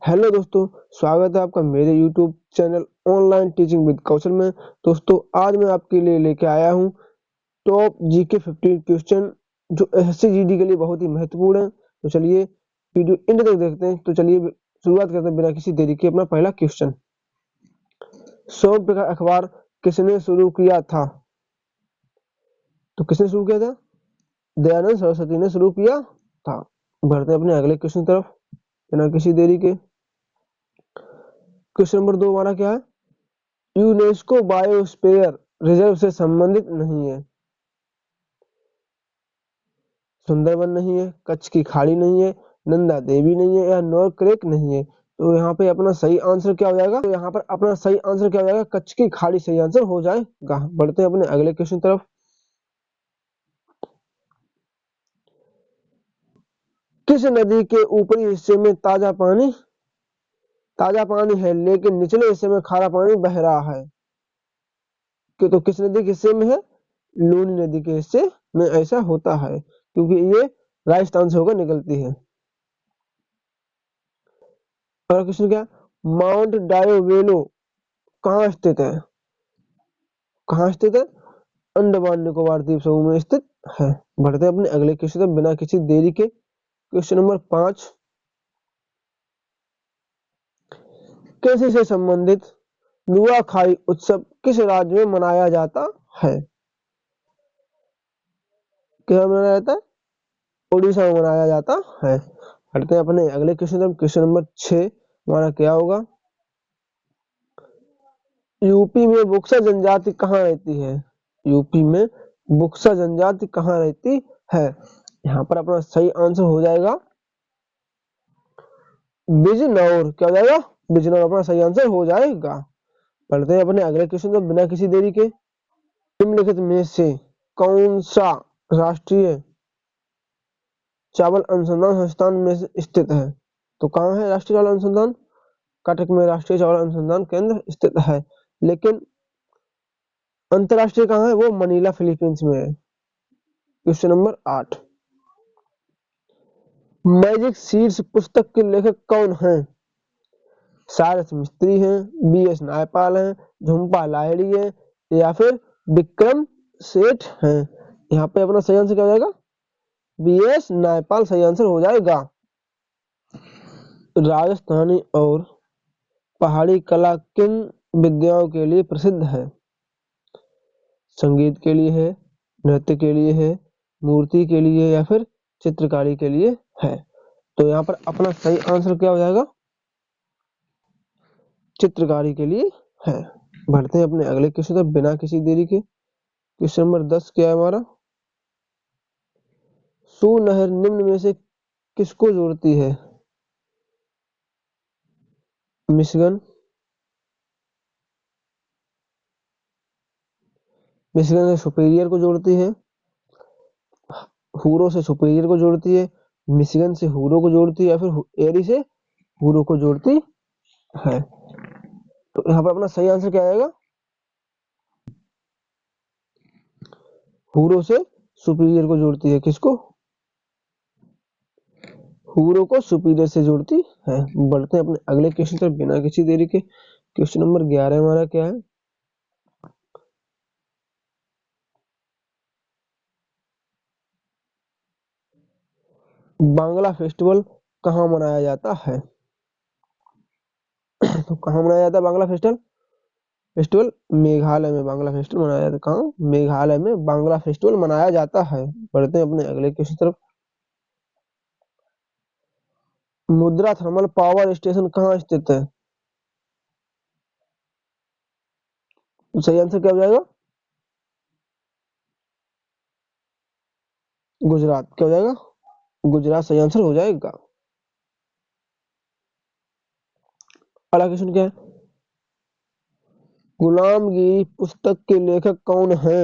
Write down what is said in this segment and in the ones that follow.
Hello दोस्तों, स्वागत है आपका मेरे YouTube channel online teaching with Kaushal में। दोस्तों, आज मैं आपके लिए लेके आया हूँ टॉप जीके 15 क्वेश्चन जो एसएससी जीडी के लिए बहुत ही महत्वपूर्ण है। तो चलिए वीडियो एंड तक देखते हैं। तो चलिए शुरुआत करते हैं बिना किसी देरी के। अपना पहला क्वेश्चन, सौ रुपये का अखबार किसने शुरू किया था? तो किसने शुरू किया था? दयानंद सरस्वती ने शुरू किया था। बढ़ते हैं अपने अगले क्वेश्चन की तरफ बिना किसी देरी के। क्वेश्चन नंबर 2 हमारा क्या है? यूनेस्को बायोस्फीयर रिजर्व से संबंधित नहीं है। सुंदरबन नहीं है, कच्छ की खाड़ी नहीं है, नंदा देवी नहीं है या नॉर्थ क्रेक नहीं है। तो यहाँ पे अपना सही आंसर क्या हो जाएगा? तो यहाँ पर अपना सही आंसर क्या हो जाएगा? कच्छ की खाड़ी सही आंसर हो जाएगा। बढ़ते हैं अपने अगले क्वेश्चन तरफ। किस नदी के ऊपरी हिस्से में ताजा पानी है लेकिन निचले हिस्से में खारा पानी बह रहा है? तो किस नदी के हिस्से में है? लूनी नदी के हिस्से में ऐसा होता है क्योंकि ये राजस्थान से होकर निकलती है। अगला क्वेश्चन क्या? माउंट डायोवेलो कहाँ स्थित है? कहाँ स्थित है? अंडमान निकोबार द्वीप समूह में स्थित है। बढ़ते हैं अपने अगले क्वेश्चन तक बिना किसी देरी के। क्वेश्चन नंबर 5, कृषि से संबंधित नुआखाई उत्सव किस राज्य में मनाया जाता है? क्या मनाया जाता है? उड़ीसा में मनाया जाता है। बढ़ते हैं अपने अगले क्वेश्चन तक। क्वेश्चन नंबर 6 हमारा क्या होगा? यूपी में बुक्सा जनजाति कहाँ रहती है? यूपी में बुक्सा जनजाति कहाँ रहती है? यहाँ पर अपना सही आंसर हो जाएगा बिजनौर। क्या हो जाएगा? बिजनौर अपना सही आंसर हो जाएगा। पढ़ते हैं अपने अगले क्वेश्चन को बिना किसी देरी के। निम्नलिखित में से कौन सा राष्ट्रीय चावल अनुसंधान संस्थान में स्थित है? तो कहाँ है राष्ट्रीय चावल अनुसंधान? कटक में राष्ट्रीय चावल अनुसंधान केंद्र स्थित है, लेकिन अंतरराष्ट्रीय कहाँ है? वो मनीला फिलीपींस में है। क्वेश्चन नंबर 8, मैजिक सीड्स पुस्तक के लेखक कौन हैं? सारस मिस्त्री हैं, बीएस नायपाल हैं, झुम्पा लाहिड़ी है या फिर विक्रम सेठ हैं? यहाँ पे अपना सही आंसर क्या हो जाएगा? बीएस नायपाल सही आंसर हो जाएगा। राजस्थानी और पहाड़ी कला किन विद्याओं के लिए प्रसिद्ध है? संगीत के लिए है, नृत्य के लिए है, मूर्ति के लिए या फिर चित्रकारी के लिए है? तो यहाँ पर अपना सही आंसर क्या हो जाएगा? चित्रकारी के लिए है। बढ़ते हैं अपने अगले क्वेश्चन तक बिना किसी देरी के। क्वेश्चन नंबर 10 क्या है हमारा? सू नहर निम्न में से किसको जोड़ती है? मिशिगन से सुपीरियर को जोड़ती है, हुरो से सुपीरियर को जोड़ती है, मिशिगन से हुरो को जोड़ती है या फिर एरी से हुरो को जोड़ती है? तो यहाँ पर अपना सही आंसर क्या आएगा? हुरो से सुपीरियर को जोड़ती है। किसको? हुरो को सुपीरियर से जोड़ती है। बढ़ते हैं अपने अगले क्वेश्चन तक बिना किसी देरी के। क्वेश्चन नंबर 11 हमारा क्या है? बांग्ला फेस्टिवल कहाँ मनाया जाता है? तो कहाँ मनाया जाता है बांग्ला फेस्टिवल मेघालय में बांग्ला फेस्टिवल मनाया जाता है। कहाँ? मेघालय में बांग्ला फेस्टिवल मनाया जाता है। बढ़ते हैं अपने अगले क्वेश्चन तरफ। मुद्रा थर्मल पावर स्टेशन कहाँ स्थित है? तो सही आंसर क्या हो जाएगा? गुजरात। क्या हो जाएगा? गुजरात सही आंसर हो जाएगा। अगला क्वेश्चन क्या है? गुलामगिरी पुस्तक के लेखक कौन है?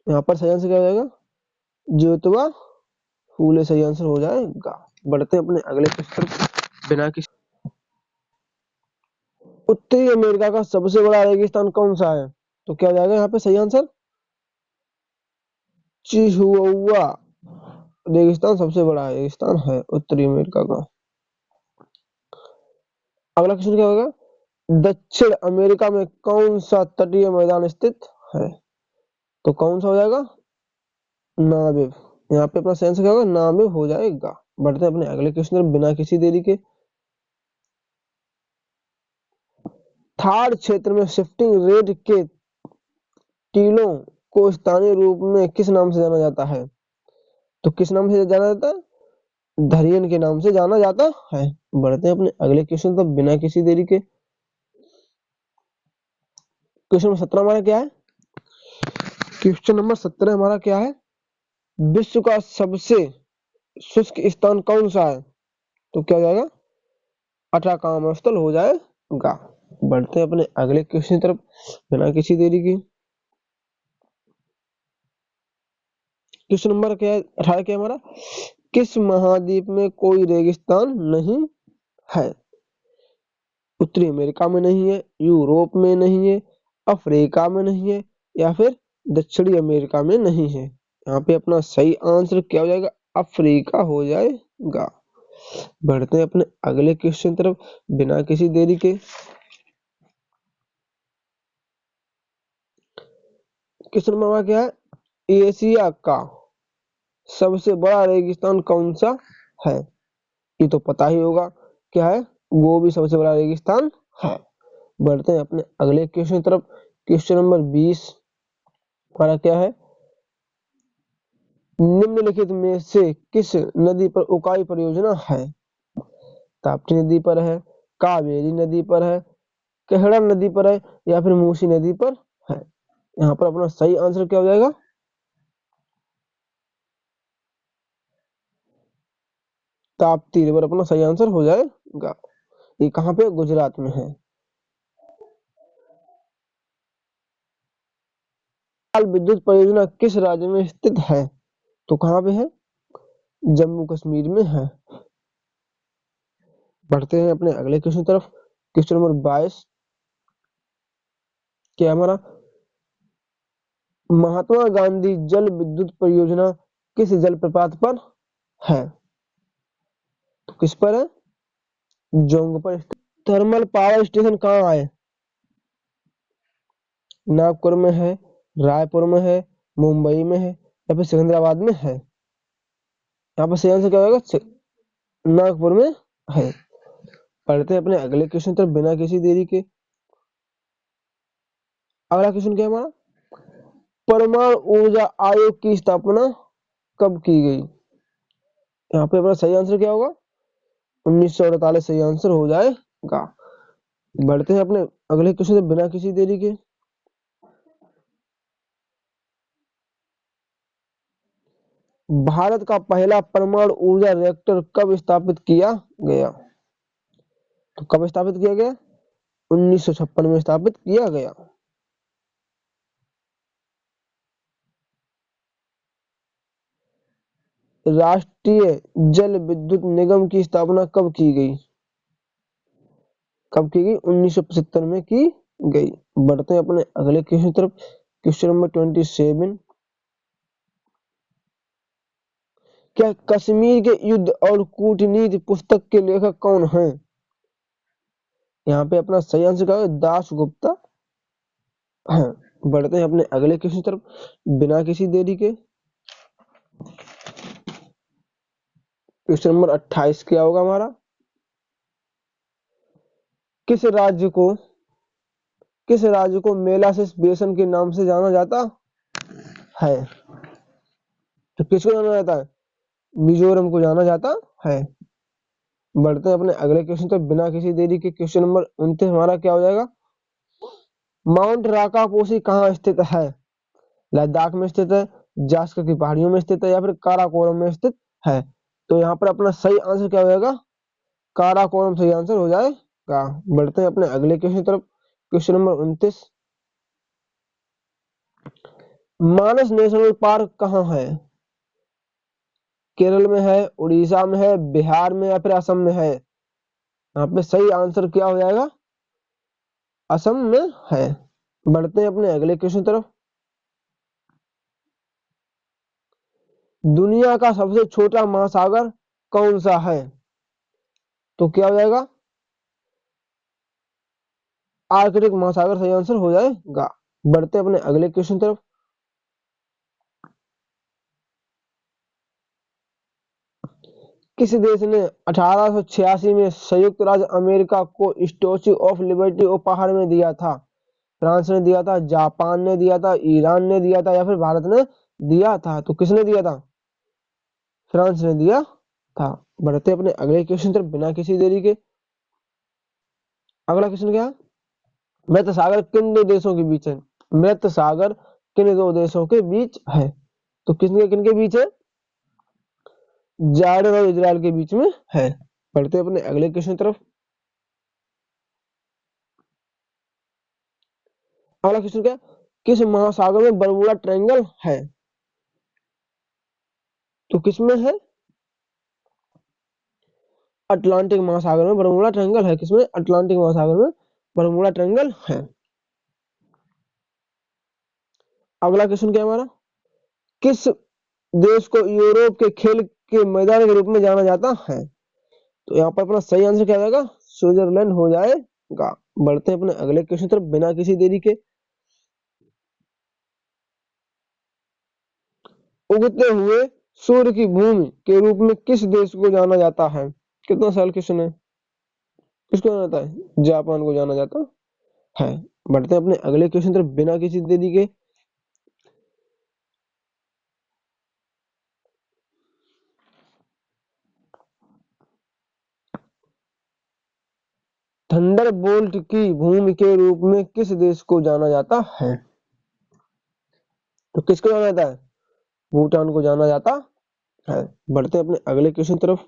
यहाँ पर सही आंसर क्या हो जाएगा? ज्योतिबा फूले सही आंसर हो जाएगा। बढ़ते हैं अपने अगले क्वेश्चन बिना किसी। उत्तरी अमेरिका का सबसे बड़ा रेगिस्तान कौन सा है? तो क्या हो जाएगा यहाँ पे सही आंसर? चिहुआहुआ रेगिस्तान सबसे बड़ा रेगिस्तान है उत्तरी अमेरिका का। अगला क्वेश्चन क्या होगा, दक्षिण अमेरिका में कौन सा तटीय मैदान स्थित है? तो कौन सा हो जाएगा, नामीब। यहाँ पे अपना सेंस क्या होगा, नामीब हो जाएगा। बढ़ते हैं अपने अगले क्वेश्चन बिना किसी देरी के। थार क्षेत्र में शिफ्टिंग रेट के टीलों को स्थानीय रूप में किस नाम से जाना जाता है? तो किस नाम से जाना जाता है, धरियन के नाम से जाना जाता है। बढ़ते हैं अपने अगले क्वेश्चन तक बिना किसी देरी के। क्वेश्चन नंबर 17 हमारा क्या है, क्वेश्चन नंबर 17 हमारा क्या है, विश्व का सबसे शुष्क स्थान कौन सा है? तो क्या हो जाएगा, अटाकामा स्थल हो जाएगा। बढ़ते हैं अपने अगले क्वेश्चन तरफ बिना किसी देरी की। क्वेश्चन नंबर क्या है, 18 क्या है हमारा, किस महाद्वीप में कोई रेगिस्तान नहीं है? उत्तरी अमेरिका में नहीं है, यूरोप में नहीं है, अफ्रीका में नहीं है, या फिर दक्षिणी अमेरिका में नहीं है। यहाँ पे अपना सही आंसर क्या हो जाएगा, अफ्रीका हो जाएगा। बढ़ते हैं अपने अगले क्वेश्चन तरफ बिना किसी देरी के। क्वेश्चन नंबर क्या है, एशिया का सबसे बड़ा रेगिस्तान कौन सा है? ये तो पता ही होगा, क्या है, वो भी सबसे बड़ा रेगिस्तान है। बढ़ते हैं अपने अगले क्वेश्चन तरफ। क्वेश्चन नंबर 20 हमारा क्या है, निम्नलिखित में से किस नदी पर उकाई परियोजना है? ताप्ती नदी पर है, कावेरी नदी पर है, कहड़ा नदी पर है, या फिर मूसी नदी पर है। यहाँ पर अपना सही आंसर क्या हो जाएगा, ताप्ती रिवर अपना सही आंसर हो जाएगा। ये कहाँ पे, गुजरात में है। विद्युत परियोजना किस राज्य में स्थित है? तो कहाँ पे है, जम्मू कश्मीर में है। बढ़ते हैं अपने अगले क्वेश्चन तरफ। क्वेश्चन नंबर 22 क्या हमारा, महात्मा गांधी जल विद्युत परियोजना किस जलप्रपात पर है? तो किस पर है, जोंग पर स्थित। थर्मल पावर स्टेशन कहाँ है? नागपुर में है, रायपुर में है, मुंबई में है, या फिर सिकंदराबाद में है। यहाँ पर सही आंसर क्या होगा, नागपुर में है। पढ़ते हैं अपने अगले क्वेश्चन तरफ बिना किसी देरी के। अगला क्वेश्चन क्या है हमारा, परमाणु ऊर्जा आयोग की स्थापना कब की गई? यहाँ पे अपना सही आंसर क्या होगा, 1948 सही आंसर हो जाएगा। बढ़ते हैं अपने अगले क्वेश्चन से बिना किसी देरी के। भारत का पहला परमाणु ऊर्जा रिएक्टर कब स्थापित किया गया? तो कब स्थापित किया गया, 1956 में स्थापित किया गया। राष्ट्रीय जल विद्युत निगम की स्थापना कब की गई? कब की गई, 1975 में की गई। बढ़ते हैं अपने अगले क्वेश्चन तरफ। क्वेश्चन नंबर 27, क्या कश्मीर के युद्ध और कूटनीति पुस्तक के लेखक कौन हैं? यहाँ पे अपना सही आंसर क्या है, दास गुप्ता है। बढ़ते हैं अपने अगले क्वेश्चन तरफ बिना किसी देरी के। क्वेश्चन नंबर 28 क्या होगा हमारा, किस राज्य को मेलासिस बेसन के नाम से जाना जाता है? तो किसको जाना जाता है, मिजोरम को जाना जाता है। बढ़ते हैं अपने अगले क्वेश्चन तक बिना किसी देरी के। क्वेश्चन नंबर 29 हमारा क्या हो जाएगा, माउंट राकापोसी कहाँ स्थित है? लद्दाख में स्थित है, जास्कर की पहाड़ियों में स्थित है, या फिर काराकोरम में स्थित है। तो यहाँ पर अपना सही आंसर क्या हो जाएगा, काराकोरम सही आंसर हो जाएगा। बढ़ते हैं अपने अगले क्वेश्चन तरफ। क्वेश्चन नंबर 29, मानस नेशनल पार्क कहाँ है? केरल में है, उड़ीसा में है, बिहार में, या फिर असम में है। यहाँ पे सही आंसर क्या हो जाएगा, असम में है। बढ़ते हैं अपने अगले क्वेश्चन तरफ। दुनिया का सबसे छोटा महासागर कौन सा है? तो क्या हो जाएगा, आर्कटिक महासागर सही आंसर हो जाएगा। बढ़ते अपने अगले क्वेश्चन तरफ। किस देश ने 1886 में संयुक्त राज्य अमेरिका को स्टैच्यू ऑफ लिबर्टी उपहार में दिया था? फ्रांस ने दिया था, जापान ने दिया था, ईरान ने दिया था या फिर भारत ने दिया था? तो किसने दिया था? फ्रांस ने दिया था। बढ़ते अपने अगले क्वेश्चन तरफ बिना किसी देरी के। अगला क्वेश्चन क्या है? मृत सागर किन दो देशों के बीच है? मृत सागर किन दो देशों के बीच है? तो किन के बीच है? जॉर्डन और इजराइल के बीच में है। बढ़ते अपने अगले क्वेश्चन तरफ। अगला क्वेश्चन क्या? किस महासागर में बरमूडा ट्रायंगल है? तो किसमें है? अटलांटिक महासागर में बरमूडा ट्रायंगल है। किसमें? अटलांटिक महासागर में बरमूडा ट्रायंगल है। अगला क्वेश्चन क्या हमारा? किस देश को यूरोप के खेल के मैदान के रूप में जाना जाता है? तो यहाँ पर अपना सही आंसर क्या जाएगा? स्विट्जरलैंड हो जाएगा। बढ़ते हैं अपने अगले क्वेश्चन तरफ बिना किसी देरी के। उगते हुए सूर्य की भूमि के रूप में किस देश को जाना जाता है? कितना साल क्वेश्चन है? किसको जाना जाता है? जापान को जाना जाता है। बढ़ते हैं अपने अगले क्वेश्चन तरफ बिना किसी देरी के। थंडरबोल्ट की भूमि के रूप में किस देश को जाना जाता है? तो किसको जाना जाता है? भूटान को जाना जाता है। बढ़ते हैं अपने अगले क्वेश्चन तरफ।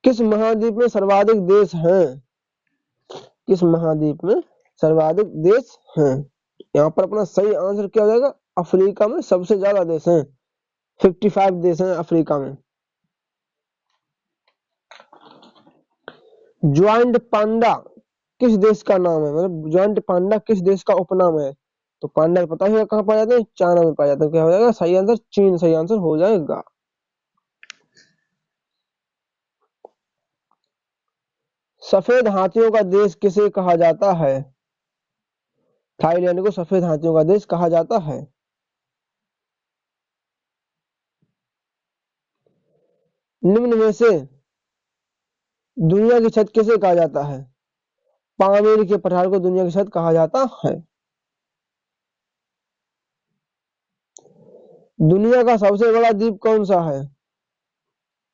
किस महाद्वीप में सर्वाधिक देश हैं? किस महाद्वीप में सर्वाधिक देश हैं? यहाँ पर अपना सही आंसर क्या हो जाएगा? अफ्रीका में सबसे ज्यादा देश हैं। 55 देश हैं अफ्रीका में। ज्वाइंट पांडा किस देश का नाम है? मतलब ज्वाइंट पांडा किस देश का उपनाम है? तो पांडा पता है कहाँ पाया जाते हैं? चाइना में पाया जाता है। क्या हो जाएगा सही आंसर? चीन सही आंसर हो जाएगा। सफेद हाथियों का देश किसे कहा जाता है? थाईलैंड को सफेद हाथियों का देश कहा जाता है। निम्न में से दुनिया की छत किसे कहा जाता है? पामीर के पठार को दुनिया की छत कहा जाता है। दुनिया का सबसे बड़ा द्वीप कौन सा है?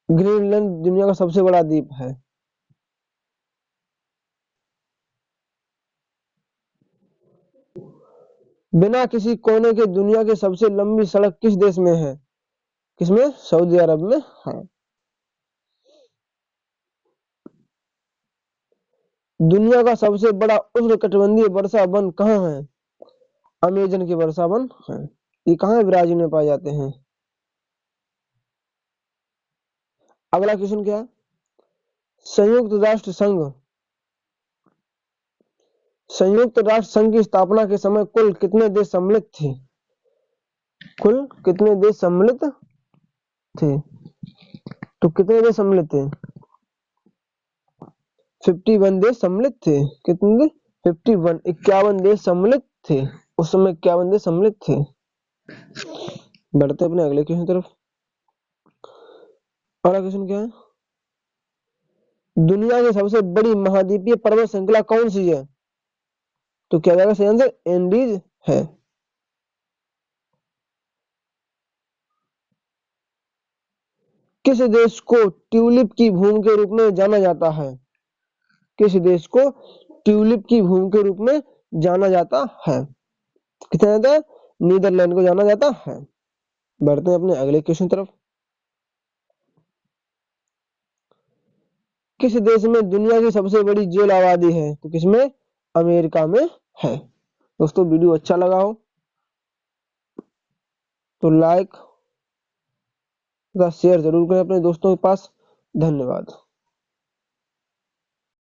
ग्रीनलैंड दुनिया का सबसे बड़ा द्वीप है। बिना किसी कोने के दुनिया की सबसे लंबी सड़क किस देश में है? किसमें? सऊदी अरब में है। दुनिया का सबसे बड़ा उष्णकटिबंधीय वर्षा वन कहाँ है? अमेजन के वर्षा वन है। ये कहाँ है? ब्राजील में पाए जाते हैं। अगला क्वेश्चन क्या है? संयुक्त राष्ट्र संघ संयुक्त राष्ट्र संघ की स्थापना के समय कुल कितने देश सम्मिलित थे? कुल कितने देश सम्मिलित थे? तो कितने देश सम्मिलित थे? 51 देश सम्मिलित थे। कितने देश? 51 51 देश सम्मिलित थे। उस समय 51 देश सम्मिलित थे। बढ़ते अपने अगले क्वेश्चन तरफ। अगला क्वेश्चन क्या है? दुनिया की सबसे बड़ी महाद्वीपीय पर्वत श्रृंखला कौन सी है? तो क्या जाएगा सही आंसर? एंडीज है। किस देश को ट्यूलिप की भूमि के रूप में जाना जाता है? किस देश को ट्यूलिप की भूमि के रूप में जाना जाता है? कितना जाता है? नीदरलैंड को जाना जाता है। बढ़ते हैं अपने अगले क्वेश्चन तरफ। किस देश में दुनिया की सबसे बड़ी जेल आबादी है? तो किसमें? अमेरिका में है। दोस्तों वीडियो अच्छा लगा हो तो लाइक तथा शेयर जरूर करें अपने दोस्तों के पास। धन्यवाद।